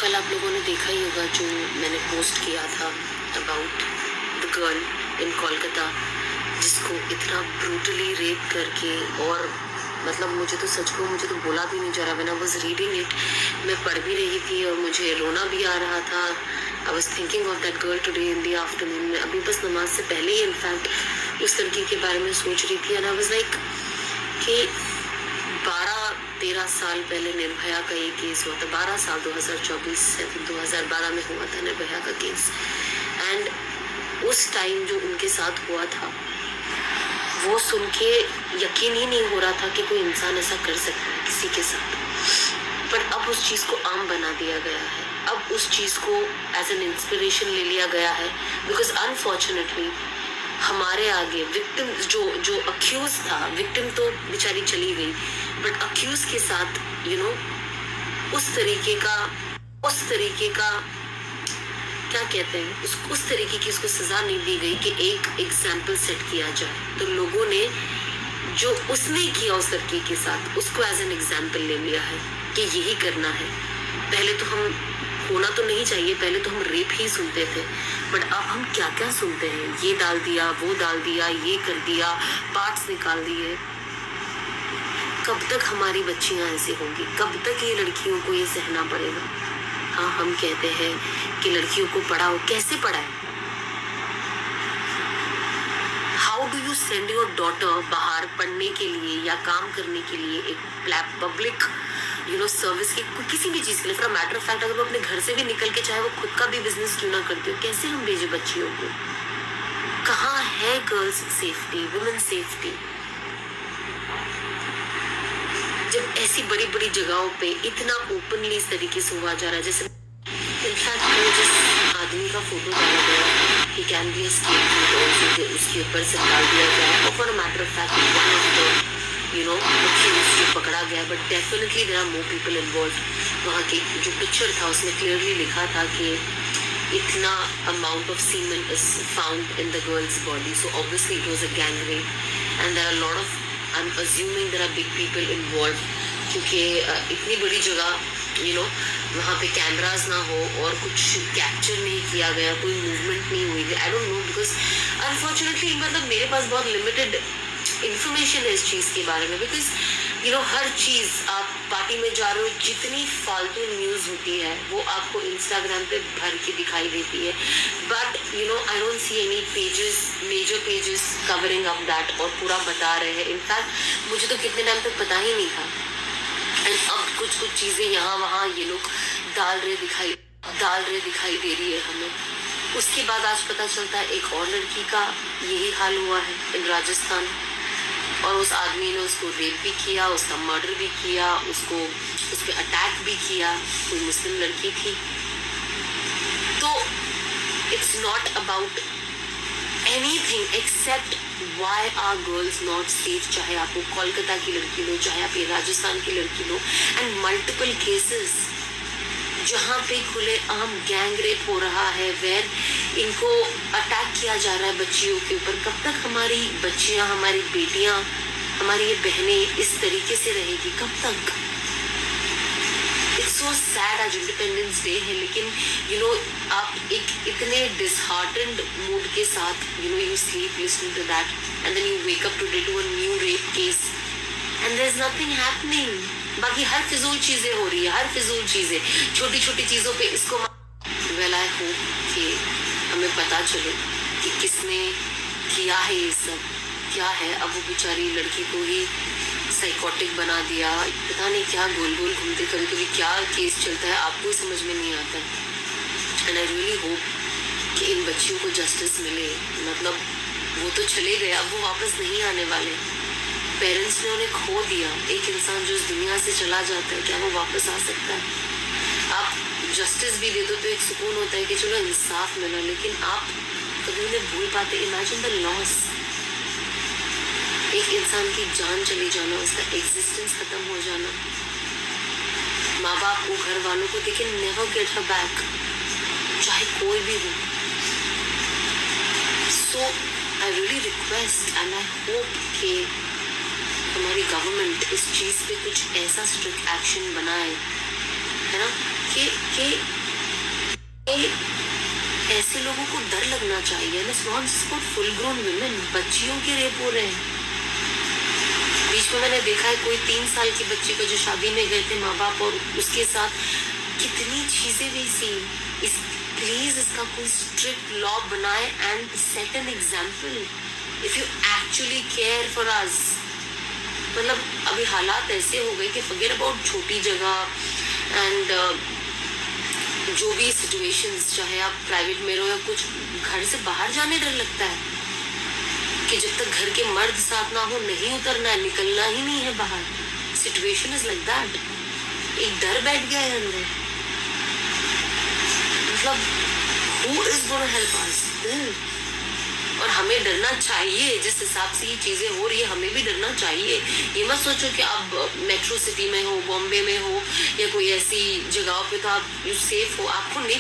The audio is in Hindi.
कल आप लोगों ने देखा ही होगा जो मैंने पोस्ट किया था about the girl in Kolkata जिसको इतना ब्रूटली रेप करके, और मतलब मुझे तो सच को मुझे तो बोला भी नहीं जा रहा। When I was reading it, मैं पढ़ भी रही थी और मुझे रोना भी आ रहा था। I was thinking of that girl today in the afternoon. मैं अभी बस नमाज से पहले ही इनफैक्ट उस लड़की के बारे में सोच रही थी। एंड आई वाज लाइक कि 12-13 साल पहले निर्भया का ये केस हुआ था। 12 साल 2024 से 2012 में हुआ था निर्भया का केस। एंड उस टाइम जो उनके साथ हुआ था वो सुन के यकीन ही नहीं हो रहा था कि कोई इंसान ऐसा कर सकता है किसी के साथ। पर अब उस चीज़ को आम बना दिया गया है। अब उस चीज़ को एज एन इंस्पिरेशन ले लिया गया है। बिकॉज अनफॉर्चुनेटली हमारे आगे विक्टिम जो अक्यूज था, विक्टिम तो बेचारी चली गई, बट अक्यूज के साथ उस तरीके का क्या कहते हैं, उस तरीके की उसको सजा नहीं दी गई कि एक एग्जाम्पल सेट किया जाए। तो लोगों ने जो उसने किया उस लड़की के साथ उसको एज एन एग्जाम्पल ले लिया है कि यही करना है। पहले तो हम होना तो नहीं चाहिए, पहले तो हम रेप ही सुनते थे, बट अब हम क्या क्या सुनते हैं, ये डाल दिया, वो डाल दिया, ये कर दिया, पार्ट्स निकाल दिए। कब तक हमारी बच्चियां ऐसी होंगी? कब तक ये लड़कियों को ये सहना पड़ेगा? हाँ, हम कहते हैं कि लड़कियों को पढ़ाओ, कैसे पढ़ाए? How do you send your daughter बाहर पढ़ने के लिए या काम करने के लिए, एक पब्लिक सर्विस की किसी भी चीज के लिए? फॉर मैटर ऑफ फैक्ट, अगर वो अपने घर से भी निकल के चाहे वो खुद का भी बिजनेस क्यों ना करती हो, कैसे हम भेजे बच्चियों को? कहाँ है गर्ल्स सेफ्टी, वुमेन सेफ्टी? जब ऐसी बड़ी बड़ी जगहों पे इतना ओपनली इस तरीके से हुआ जा रहा है, जैसे इनफैक्ट वो जिस आदमी का फोटो डाला गया कि कैन बी स्केप फोटो, उसके ऊपर से डाल दिया गया, और for matter of fact one of the जो पकड़ा गया, but definitely there are more people involve. वहाँ के जो पिक्चर था उसमें क्लियरली लिखा था कि इतना amount of semen is found in the girl's body, so obviously it was a gang rape and there are lot of, I am assuming there are big people involve, क्योंकि इतनी बड़ी जगह वहाँ पे कैमराज ना हो और कुछ कैप्चर नहीं किया गया, कोई मूवमेंट नहीं हुई थी। I don't know, because unfortunately मतलब मेरे पास बहुत लिमिटेड इंफॉर्मेशन है इस चीज़ के बारे में। बिकॉज हर चीज़ आप पार्टी में जा रहे हो, जितनी फालतू न्यूज़ होती है वो आपको इंस्टाग्राम पे भर के दिखाई देती है, but I don't see any pages, major pages covering up that और पूरा बता रहे हैं। इनफैक्ट मुझे तो कितने टाइम तक पता ही नहीं था, एंड अब कुछ चीज़ें यहाँ वहाँ ये लोग डाल रहे दिखाई दे रही है हमें। उसके बाद आज पता चलता है एक और लड़की का यही हाल हुआ है इन राजस्थान, और उस आदमी ने उसको रेप भी किया, उसका मर्डर भी किया, उस पर अटैक भी किया, कोई मुस्लिम लड़की थी। तो it's not about anything except why are girls not safe. चाहे आप वो कोलकाता की लड़की लो, चाहे आप ये राजस्थान की लड़की लो, एंड मल्टीपल केसेस जहाँ पे खुले आम गैंग रेप हो रहा है, वेर इनको अटैक किया जा रहा है बच्चियों के ऊपर। कब तक हमारी बच्चियाँ, हमारी बेटियाँ, हमारी ये बहनें इस तरीके से रहेगी? कब तक? It's so sad. आज इंडिपेंडेंस डे है, लेकिन आप एक इतने डिसहार्टेंड मूड के साथ you sleep listening to that, and then you wake up today to a new rape case and there is nothing happening. बाकी हर फिजूल चीज़ें हो रही है, हर फिजूल चीज़ें, छोटी छोटी चीज़ों पे इसको। वेल आई होप कि हमें पता चले कि किसने किया है ये सब, क्या है। अब वो बेचारी लड़की को ही साइकोटिक बना दिया, पता नहीं क्या गोल गोल घूमते, कभी कभी क्या केस चलता है आपको ही समझ में नहीं आता। एंड आई रियली होप कि इन बच्चियों को जस्टिस मिले। मतलब वो तो चले गए, अब वो वापस नहीं आने वाले। पेरेंट्स ने उन्हें खो दिया। एक इंसान जो इस दुनिया से चला जाता है, क्या वो वापस आ सकता है? आप जस्टिस भी दे दो तो एक सुकून होता है कि चलो इंसाफ मिला, लेकिन आप कभी उन्हें भूल पाते? Imagine the loss. एक इंसान की जान चली जाना, उसका एग्जिस्टेंस खत्म हो जाना, माँ बाप को, घर वालों को, they can never get her back, चाहे कोई भी हो। So I really request and I hope कि हमारी गवर्नमेंट इस चीज़ पे कुछ ऐसा स्ट्रिक्ट एक्शन बनाए, है ना, कि ऐसे लोगों को डर लगना चाहिए। It's not just for full grown women, बच्चियों के रेप हो रहे हैं। बीच में मैंने देखा है कोई 3 साल की बच्ची को जो शादी में गए थे माँ बाप, और उसके साथ कितनी चीजें हुई सी। प्लीज इसका कोई स्ट्रिक्ट लॉ बनाए and set an example if you actually care for us. मतलब अभी हालात ऐसे हो गए कि फॉरगेट अबाउट छोटी जगह एंड जो भी सिचुएशंस, चाहे आप प्राइवेट में रहो या कुछ, घर से बाहर जाने डर लगता है कि जब तक घर के मर्द साथ ना हो नहीं उतरना है, निकलना ही नहीं है बाहर। Situation is like that. एक डर बैठ गया है अंदर। मतलब who is gonna help us? और हमें डरना चाहिए। जिस हिसाब से ये चीजें हो रही है हमें भी डरना चाहिए। ये मत सोचो कि आप मेट्रो सिटी में हो, बॉम्बे में हो या कोई ऐसी जगहों पे तो आप सेफ हो। आपको नहीं